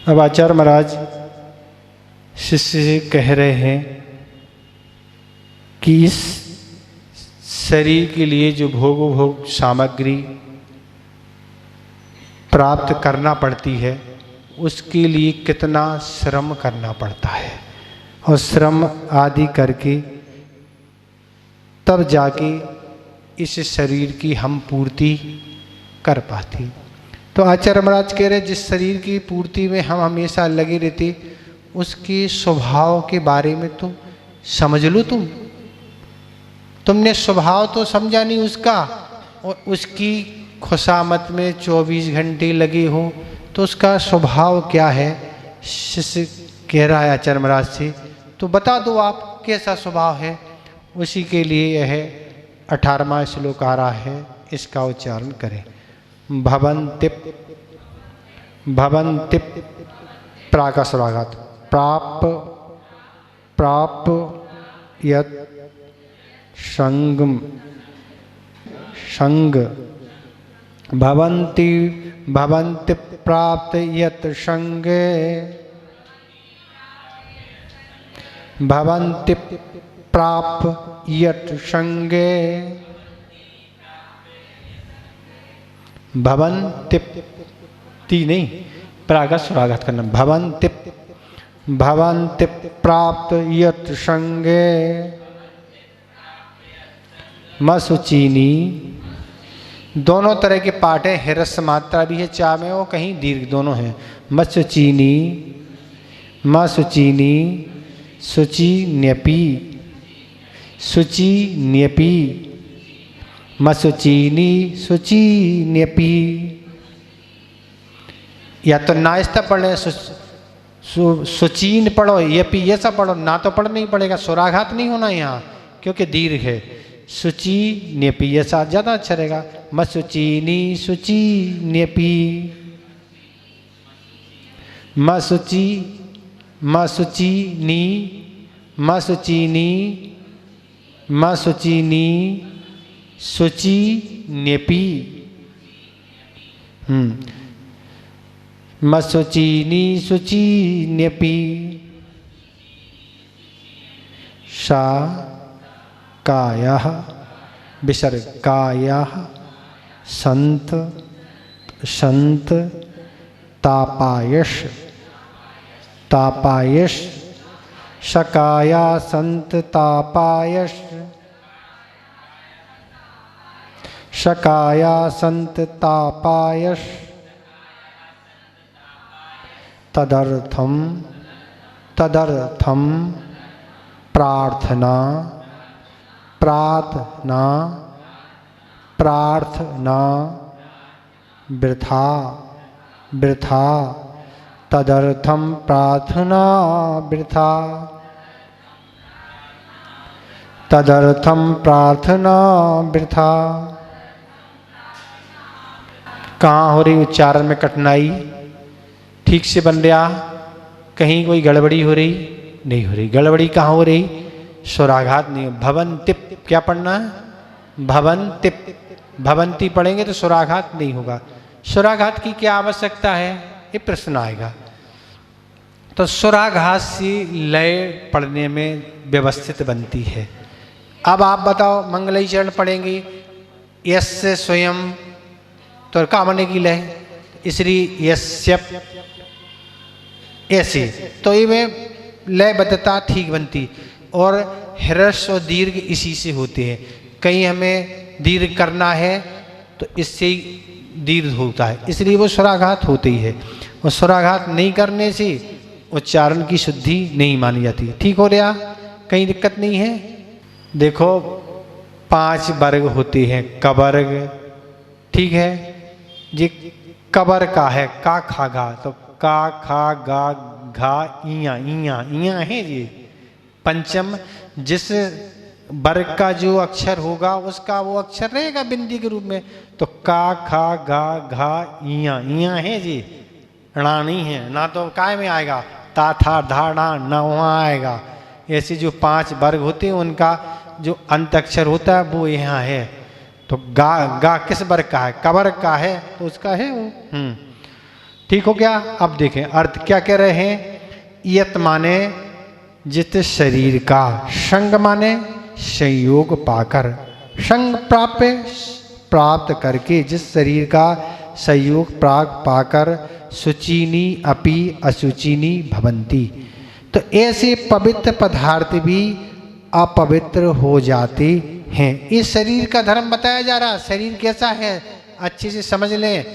अब आचार्य महाराज शिष्य से कह रहे हैं कि इस शरीर के लिए जो भोग सामग्री प्राप्त करना पड़ती है उसके लिए कितना श्रम करना पड़ता है और श्रम आदि करके तब जाके इस शरीर की हम पूर्ति कर पाते। तो आचार्य महाराज कह रहे जिस शरीर की पूर्ति में हम हमेशा लगे रहते उसके स्वभाव के बारे में तो समझ लो। तुमने स्वभाव तो समझा नहीं उसका, और उसकी खुशामद में 24 घंटे लगे हो तो उसका स्वभाव क्या है। शिष्य कह रहा है आचार्य महाराज से, तो बता दो आप कैसा स्वभाव है। उसी के लिए यह 18वां श्लोक आ रहा है, इसका उच्चारण करें। भवन्तिप भवन्तिप प्राकस्वराघात प्राप प्राप यत् संगम संग भवन्ति भवन्ति प्राप्त यत् संगे भवन्ति प्राप यत् संगे भवन्ति नहीं प्रागस्वराघात करना। भवन्ति प्राप्त यत् संगे मसुचीनी। दोनों तरह के पाठ हैं, हिरस्व मात्रा भी है चा में और कहीं दीर्घ, दोनों हैं। मसुचीनी मसुचीनी सुचि न्यपी सुचि न्यपी मसुचीनी सुचि न्यपी। या तो नाश्ता पढ़े सुचीन पढ़ो, यपी ये सब पढ़ो, ना तो पढ़ नहीं पड़ेगा, स्वराघात नहीं होना यहाँ क्योंकि दीर्घ है। सुचि न्यपी ऐसा ज़्यादा अच्छा रहेगा। मसुचीनी सुचि न्यपी मसुचि मसुचीनी मसुचीनी मसुचीनी सुचि न्यपी मसुचीनी सुचि न्यपी। सा कायः विसर्ग कायः संत संत तापायश तापायश सकाया संत तापायश सकाया संत तापायश। तदर्थम तदर्थम प्रार्थना प्रार्थना प्रार्थना वृथा वृथा। तदर्थम प्रार्थना वृथा तदर्थम प्रार्थना वृथा। कहाँ हो रही उच्चारण में कठिनाई? ठीक से बन रहा? कहीं कोई गड़बड़ी हो रही? नहीं हो रही। गड़बड़ी कहाँ हो रही? स्वराघात नहीं। भवन्तिप क्या पढ़ना है? भवन्तिप भवन्ति पढ़ेंगे तो स्वराघात नहीं होगा। स्वराघात की क्या आवश्यकता है ये प्रश्न आएगा। तो स्वराघात से लय पढ़ने में व्यवस्थित बनती है। अब आप बताओ मंगलई चरण पढ़ेंगे यस से स्वयं तो क्या बनेगी लय? इसलिए यस्य ऐसे तो ये में लय बद्धता ठीक बनती। और ह्रस्व और दीर्घ इसी से होते हैं। कहीं हमें दीर्घ करना है तो इससे ही दीर्घ होता है, इसलिए वो स्वराघात होते ही है। और स्वराघात नहीं करने से उच्चारण की शुद्धि नहीं मानी जाती। ठीक हो रहा? कहीं दिक्कत नहीं है? देखो 5 वर्ग होते हैं कवर्ग, ठीक है जी। कबर का है का खा गा, तो का खा गा घा इया इया इया है जी। पंचम जिस वर्ग का जो अक्षर होगा उसका वो अक्षर रहेगा बिंदी के रूप में, तो का खा गा घा इया इया है जी। णा नहीं है, ना तो काय में आएगा ता था धा ना ना वहाँ आएगा। ऐसे जो 5 वर्ग होते हैं उनका जो अंत अक्षर होता है वो यहाँ है। तो गा गा किस वर्ग का है? कवर्ग का है तो उसका है वो। ठीक हो गया। अब देखें अर्थ क्या कह रहे हैं। यत माने जित शरीर का, संग माने संयोग पाकर, संग प्राप्त करके, जिस शरीर का संयोग प्राप्त पाकर शुचिनी अपि अशुचिनी भवंती, तो ऐसे पवित्र पदार्थ भी अपवित्र हो जाते हैं। इस शरीर का धर्म बताया जा रहा। शरीर कैसा है अच्छे से समझ लें।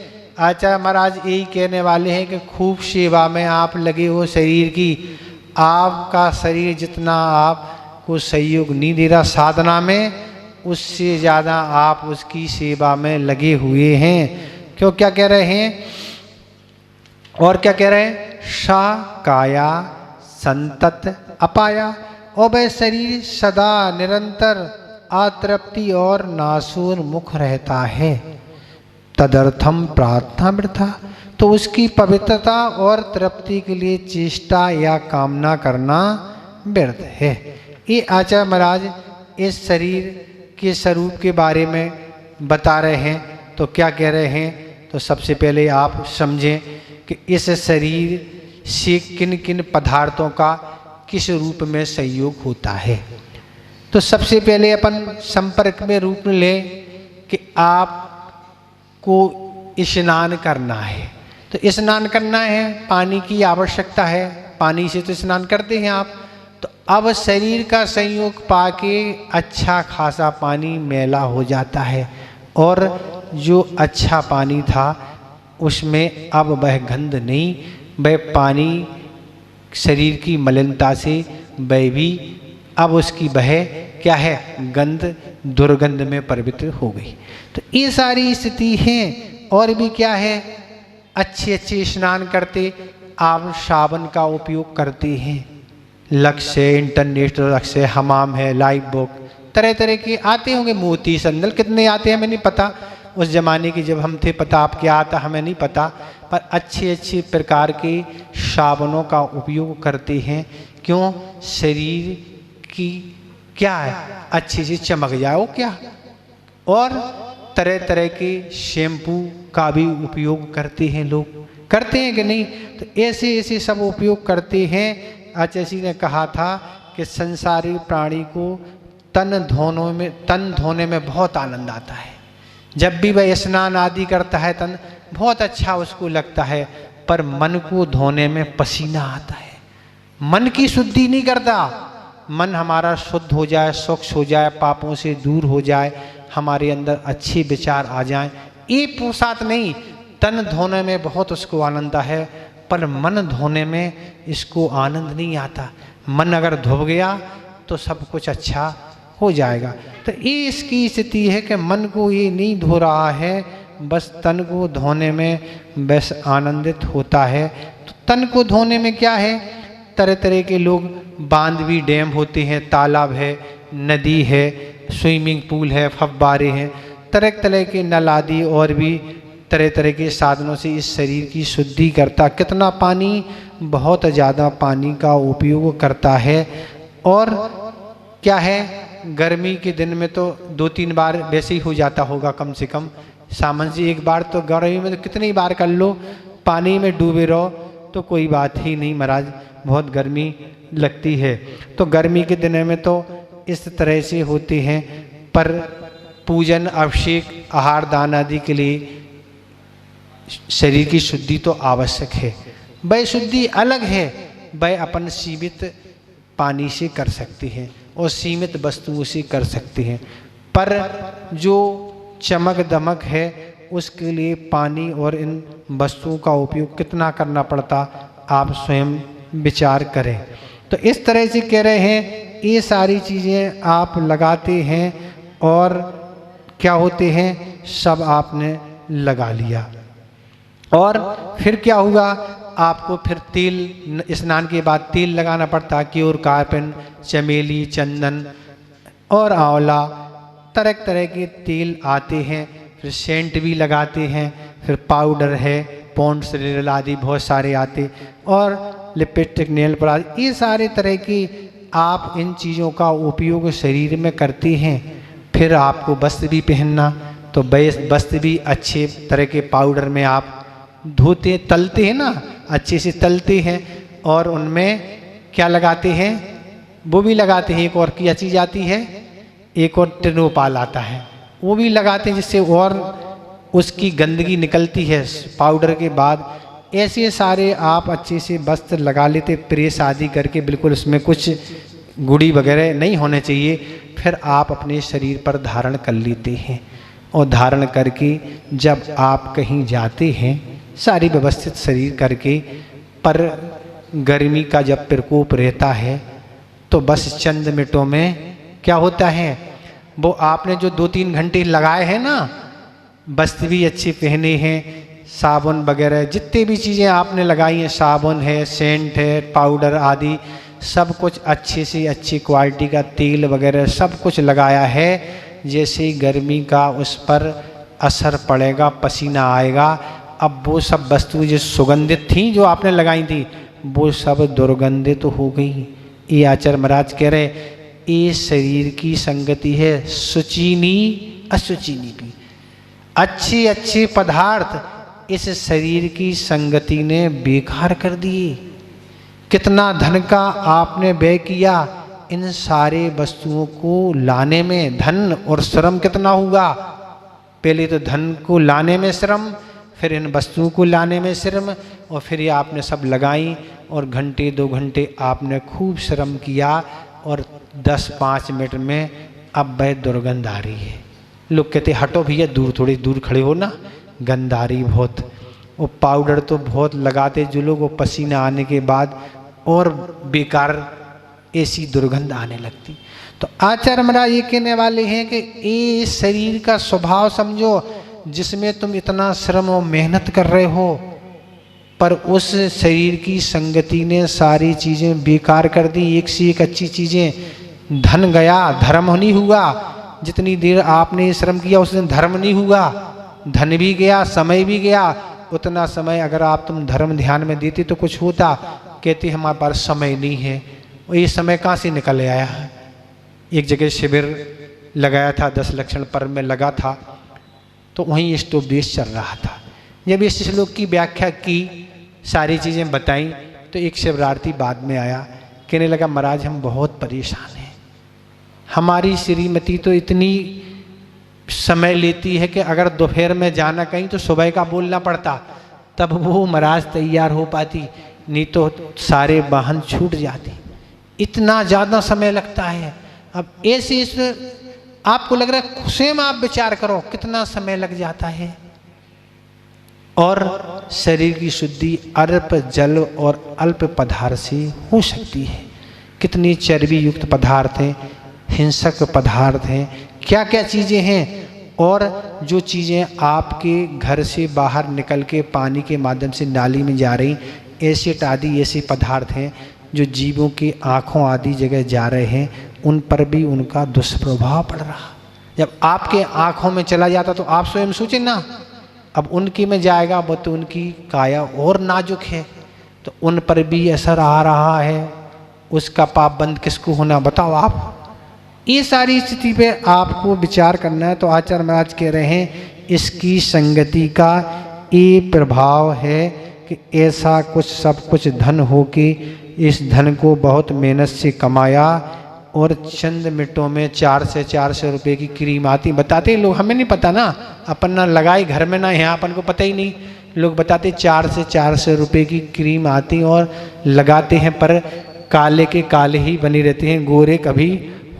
आचार्य महाराज यही कहने वाले हैं कि खूब सेवा में आप लगे हो शरीर की। आपका शरीर जितना आपको सहयोग नहीं दे रहा साधना में, उससे ज़्यादा आप उसकी सेवा में लगे हुए हैं। क्यों, क्या कह रहे हैं और क्या कह रहे हैं। सा काया संतत अपाया, और वह शरीर सदा निरंतर अतृप्ति और नासूर मुख रहता है। तदर्थम प्रार्थना वृथा, तो उसकी पवित्रता और तृप्ति के लिए चेष्टा या कामना करना व्यर्थ है। ये आचार्य महाराज इस शरीर के स्वरूप के बारे में बता रहे हैं। तो क्या कह रहे हैं, तो सबसे पहले आप समझें कि इस शरीर से किन किन पदार्थों का किस रूप में संयोग होता है। तो सबसे पहले अपन संपर्क में रूप लें कि आपको स्नान करना है। तो स्नान करना है, पानी की आवश्यकता है, पानी से तो स्नान करते हैं आप। तो अब शरीर का संयोग पाके अच्छा खासा पानी मैला हो जाता है, और जो अच्छा पानी था उसमें अब वह गंध नहीं, वह पानी शरीर की मलिनता से वह भी अब उसकी वह क्या है, गंध दुर्गंध में परिवर्तित हो गई। तो ये सारी स्थिति है। और भी क्या है, अच्छे अच्छे स्नान करते आप साबुन का उपयोग करते हैं। लक्ष्य इंटरनेट, लक्ष्य हमाम है, लाइफ बुक, तरह तरह के आते होंगे। मोती संदल कितने आते हैं हमें नहीं पता, उस ज़माने की जब हम थे पता आप क्या आता हमें नहीं पता, पर अच्छे अच्छे प्रकार के साबुनों का उपयोग करते हैं। क्यों, शरीर की क्या है अच्छे से चमक जाए वो क्या। और तरह तरह के शैम्पू का भी उपयोग करते हैं लोग, करते हैं कि नहीं। तो ऐसे ऐसे सब उपयोग करते हैं। आचार्य ने कहा था कि संसारी प्राणी को तन धोने में बहुत आनंद आता है। जब भी वह स्नान आदि करता है तन बहुत अच्छा उसको लगता है, पर मन को धोने में पसीना आता है। मन की शुद्धि नहीं करता। मन हमारा शुद्ध हो जाए, स्वच्छ हो जाए, पापों से दूर हो जाए, हमारे अंदर अच्छे विचार आ जाएं, ये पुरुषार्थ नहीं। तन धोने में बहुत उसको आनंद है, पर मन धोने में इसको आनंद नहीं आता। मन अगर धो गया तो सब कुछ अच्छा हो जाएगा। तो ये इसकी स्थिति है कि मन को ये नहीं धो रहा है, बस तन को धोने में बस आनंदित होता है। तो तन को धोने में क्या है, तरह तरह के लोग, बांध भी डैम होते हैं, तालाब है, नदी है, स्विमिंग पूल है, फव्वारे हैं, तरह तरह के नल आदि और भी तरह तरह के साधनों से इस शरीर की शुद्धि करता। कितना पानी, बहुत ज़्यादा पानी का उपयोग करता है। और क्या है, गर्मी के दिन में तो 2-3 बार वैसे ही हो जाता होगा कम से कम, सामान्य से एक बार। तो गर्मी में तो कितनी बार कर लो, पानी में डूबे रहो तो कोई बात ही नहीं महाराज, बहुत गर्मी लगती है। तो गर्मी के दिन में तो इस तरह से होते हैं। पर पूजन, अभिषेक, आहार दान आदि के लिए शरीर की शुद्धि तो आवश्यक है। वह शुद्धि अलग है, वह अपन सीमित पानी से कर सकते हैं और सीमित वस्तुओं से कर सकते हैं। पर जो चमक दमक है उसके लिए पानी और इन वस्तुओं का उपयोग कितना करना पड़ता, आप स्वयं विचार करें। तो इस तरह से कह रहे हैं, ये सारी चीज़ें आप लगाते हैं और क्या होते हैं, सब आपने लगा लिया। और फिर क्या हुआ, आपको फिर तेल, स्नान के बाद तेल लगाना पड़ता, क्योर, कार्पन, चमेली, चंदन और आंवला, तरह तरह के तेल आते हैं। फिर सेंट भी लगाते हैं, फिर पाउडर है, पॉन्ड्स आदि बहुत सारे आते, और लिपस्टिक, नेल पॉलिश, ये सारे तरह की आप इन चीज़ों का उपयोग शरीर में करते हैं। फिर आपको वस्त्र भी पहनना, तो वस्त्र भी अच्छे तरह के पाउडर में आप धोते तलते हैं ना, अच्छे से तलते हैं और उनमें क्या लगाते हैं, वो भी लगाते हैं। एक और क्या चीज़ आती है, एक और टिनोपाल आता है, वो भी लगाते हैं, जिससे और उसकी गंदगी निकलती है पाउडर के बाद। ऐसे सारे आप अच्छे से वस्त्र लगा लेते, प्रेस आदि करके, बिल्कुल उसमें कुछ गुड़ी वगैरह नहीं होने चाहिए। फिर आप अपने शरीर पर धारण कर लेते हैं और धारण करके जब आप कहीं जाते हैं सारी व्यवस्थित शरीर करके, पर गर्मी का जब प्रकोप रहता है तो बस चंद मिनटों में क्या होता है, वो आपने जो 2-3 घंटे लगाए हैं ना, वस्त्र भी अच्छे पहने हैं, साबुन वगैरह जितने भी चीज़ें आपने लगाई हैं, साबुन है, सेंट है, पाउडर आदि सब कुछ अच्छे से अच्छी क्वालिटी का तेल वगैरह सब कुछ लगाया है। जैसे गर्मी का उस पर असर पड़ेगा, पसीना आएगा, अब वो सब वस्तुएं जो सुगंधित थी जो आपने लगाई थी वो सब दुर्गंधित तो हो गई। ये आचार्य महाराज कह रहे, ये शरीर की संगति है, शुचिनी अशुचिनी भी। अच्छे अच्छे पदार्थ इस शरीर की संगति ने बेकार कर दिए। कितना धन का आपने व्यय किया इन सारे वस्तुओं को लाने में, धन और श्रम कितना हुआ। पहले तो धन को लाने में श्रम, फिर इन वस्तुओं को लाने में श्रम, और फिर ये आपने सब लगाई और घंटे 2 घंटे आपने खूब श्रम किया और 10-5 मिनट में अब वह दुर्गंध आ रही है। लोग कहते हटो भैया दूर, थोड़ी दूर खड़े हो ना, गंध आ रही बहुत। वो पाउडर तो बहुत लगाते जो लोग, वो पसीना आने के बाद और बेकार ऐसी दुर्गंध आने लगती। तो आचार्य महाराज ये कहने वाले हैं कि ये शरीर का स्वभाव समझो, जिसमें तुम इतना श्रम और मेहनत कर रहे हो, पर उस शरीर की संगति ने सारी चीज़ें बेकार कर दी। एक से एक अच्छी चीज़ें, धन गया, धर्म नहीं हुआ। जितनी देर आपने श्रम किया उस दिन धर्म नहीं हुआ, धन भी गया, समय भी गया। उतना समय अगर आप तुम धर्म ध्यान में देते तो कुछ होता। कहते हमारे पास समय नहीं है, और ये समय कहाँ से निकल आया है। एक जगह शिविर लगाया था, 10 लक्षण पर्व में लगा था, तो वहीं स्टोपदेश चल रहा था। जब इस श्लोक की व्याख्या की, सारी चीज़ें बताई, तो एक शिवरार्थी बाद में आया, कहने लगा महाराज हम बहुत परेशान हैं, हमारी श्रीमती तो इतनी समय लेती है कि अगर दोपहर में जाना कहीं तो सुबह का बोलना पड़ता, तब वो महाराज तैयार हो पाती, नहीं तो सारे वाहन छूट जाते। इतना ज़्यादा समय लगता है। अब ऐसे आपको लग रहा है, स्वयं आप विचार करो कितना समय लग जाता है। और शरीर की शुद्धि अल्प जल और अल्प पदार्थ से हो सकती है। कितनी चर्बी युक्त पदार्थ हैं, हिंसक पदार्थ हैं, क्या क्या चीज़ें हैं। और जो चीज़ें आपके घर से बाहर निकल के पानी के माध्यम से नाली में जा रही, एसिड आदि ऐसे पदार्थ हैं जो जीवों की आँखों आदि जगह जा रहे हैं, उन पर भी उनका दुष्प्रभाव पड़ रहा। जब आपके आँखों में चला जाता तो आप स्वयं सोचें ना, अब उनकी में जाएगा, वो तो उनकी काया और नाजुक है, तो उन पर भी असर आ रहा है। उसका पाप बंद किसको होना बताओ आप। ये सारी स्थिति पे आपको विचार करना है। तो आचार्य महाराज कह रहे हैं इसकी संगति का ये प्रभाव है कि ऐसा कुछ सब कुछ धन हो कि इस धन को बहुत मेहनत से कमाया और चंद मिनटों में 400 से 400 रुपये की क्रीम आती। बताते लोग, हमें नहीं पता ना, अपन ना लगाई घर में ना यहाँ, अपन को पता ही नहीं। लोग बताते 400 से 400 रुपये की क्रीम आती और लगाते हैं, पर काले के काले ही बने रहते हैं, गोरे कभी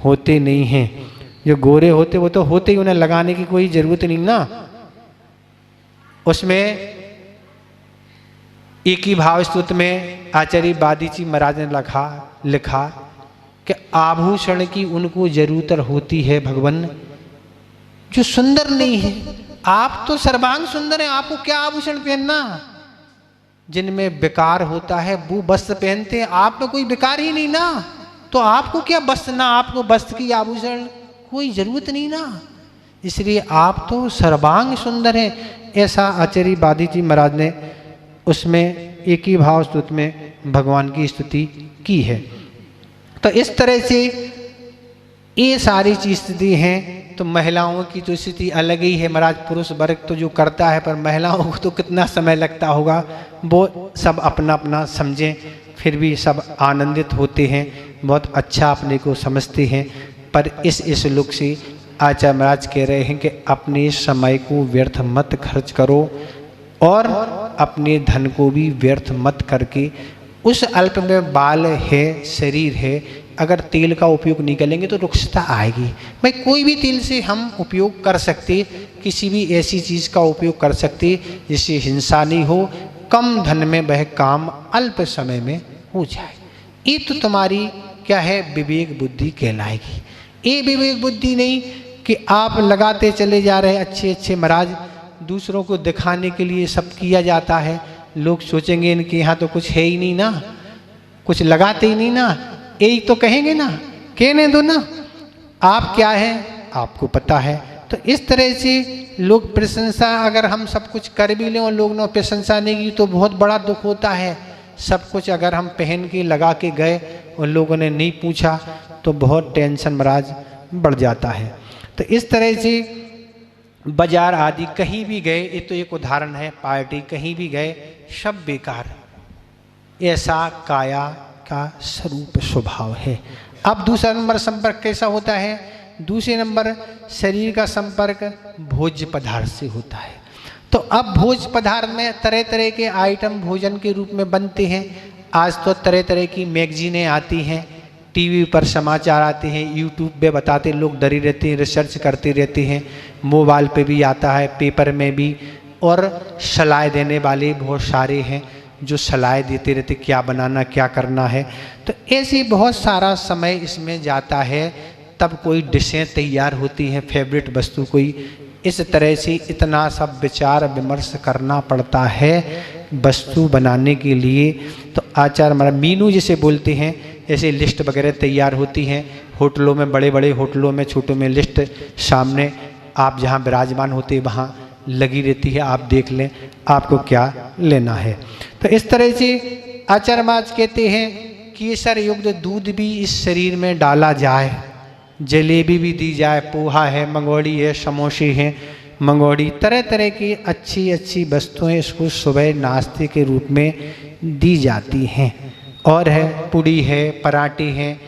होते नहीं हैं। जो गोरे होते वो तो होते ही, उन्हें लगाने की कोई ज़रूरत नहीं ना। उसमें एक ही भाव स्तुति में आचार्य बादीजी महाराज ने लिखा कि आभूषण की उनको जरूरत होती है भगवान जो सुंदर नहीं है। आप तो सर्वांग सुंदर हैं, आपको क्या आभूषण पहनना। जिनमें विकार होता है वो वस्त्र पहनते हैं, आप में कोई विकार ही नहीं ना, तो आपको क्या वस्त्र, ना आपको वस्त्र की आभूषण कोई जरूरत नहीं ना, इसलिए आप तो सर्वांग सुंदर हैं। ऐसा आचार्य बादीजी महाराज ने उसमें एक ही भाव स्तुति में भगवान की स्तुति की है। तो इस तरह से ये सारी चीज स्थिति हैं। तो महिलाओं की तो स्थिति अलग ही है महाराज। पुरुष वर्ग तो जो करता है, पर महिलाओं को तो कितना समय लगता होगा, वो सब अपना अपना समझें। फिर भी सब आनंदित होते हैं, बहुत अच्छा अपने को समझते हैं। पर इस श्लोक से आचार्य महाराज कह रहे हैं कि अपने समय को व्यर्थ मत खर्च करो और अपने धन को भी व्यर्थ मत करके, उस अल्प में बाल है, शरीर है, अगर तेल का उपयोग नहीं करेंगे तो रुक्षता आएगी। भाई कोई भी तेल से हम उपयोग कर सकते, किसी भी ऐसी चीज़ का उपयोग कर सकते जिससे हिंसा नहीं हो, कम धन में वह काम अल्प समय में हो जाए। ये तो तुम्हारी क्या है, विवेक बुद्धि कहलाएगी। ये विवेक बुद्धि नहीं कि आप लगाते चले जा रहे अच्छे अच्छे महाराज, दूसरों को दिखाने के लिए सब किया जाता है। लोग सोचेंगे इनके यहाँ तो कुछ है ही नहीं ना, कुछ लगाते ही नहीं ना, यही तो कहेंगे ना, कहने दो ना, आप क्या है आपको पता है। तो इस तरह से लोग प्रशंसा, अगर हम सब कुछ कर भी लें और लोग ना प्रशंसा नहीं की तो बहुत बड़ा दुख होता है। सब कुछ अगर हम पहन के लगा के गए और लोगों ने नहीं पूछा तो बहुत टेंशन महाराज बढ़ जाता है। तो इस तरह से बाजार आदि कहीं भी गए, ये तो एक उदाहरण है, पार्टी कहीं भी गए सब बेकार, ऐसा काया का स्वरूप स्वभाव है। अब दूसरा नंबर संपर्क कैसा होता है, दूसरे नंबर शरीर का संपर्क भोज्य पदार्थ से होता है। तो अब भोज्य पदार्थ में तरह तरह के आइटम भोजन के रूप में बनते हैं। आज तो तरह तरह की मैगजीनें आती हैं, टीवी पर समाचार आते हैं, यूट्यूब पे बताते लोग डरे रहते हैं, रिसर्च करते रहते हैं, मोबाइल पे भी आता है, पेपर में भी, और सलाह देने वाले बहुत सारे हैं जो सलाह देते रहते क्या बनाना क्या करना है। तो ऐसे बहुत सारा समय इसमें जाता है, तब कोई डिशें तैयार होती हैं, फेवरेट वस्तु कोई, इस तरह से इतना सब विचार विमर्श करना पड़ता है वस्तु बनाने के लिए। तो आचार्य महाराज मीनू जिसे बोलते हैं, ऐसे लिस्ट वगैरह तैयार होती हैं होटलों में, बड़े बड़े होटलों में, छोटों में लिस्ट सामने आप जहाँ विराजमान होते वहाँ लगी रहती है, आप देख लें आपको क्या लेना है। तो इस तरह से आचार्य महाराज कहते हैं केसर युक्त दूध भी इस शरीर में डाला जाए, जलेबी भी दी जाए, पोहा है, मंगोड़ी है, समोसे हैं, मंगोड़ी, तरह तरह की अच्छी अच्छी वस्तुएं इसको सुबह नाश्ते के रूप में दी जाती हैं। और है पूड़ी है, पराठे हैं,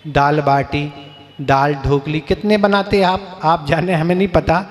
दाल बाटी, दाल ढोकली, कितने बनाते आप जाने, हमें नहीं पता,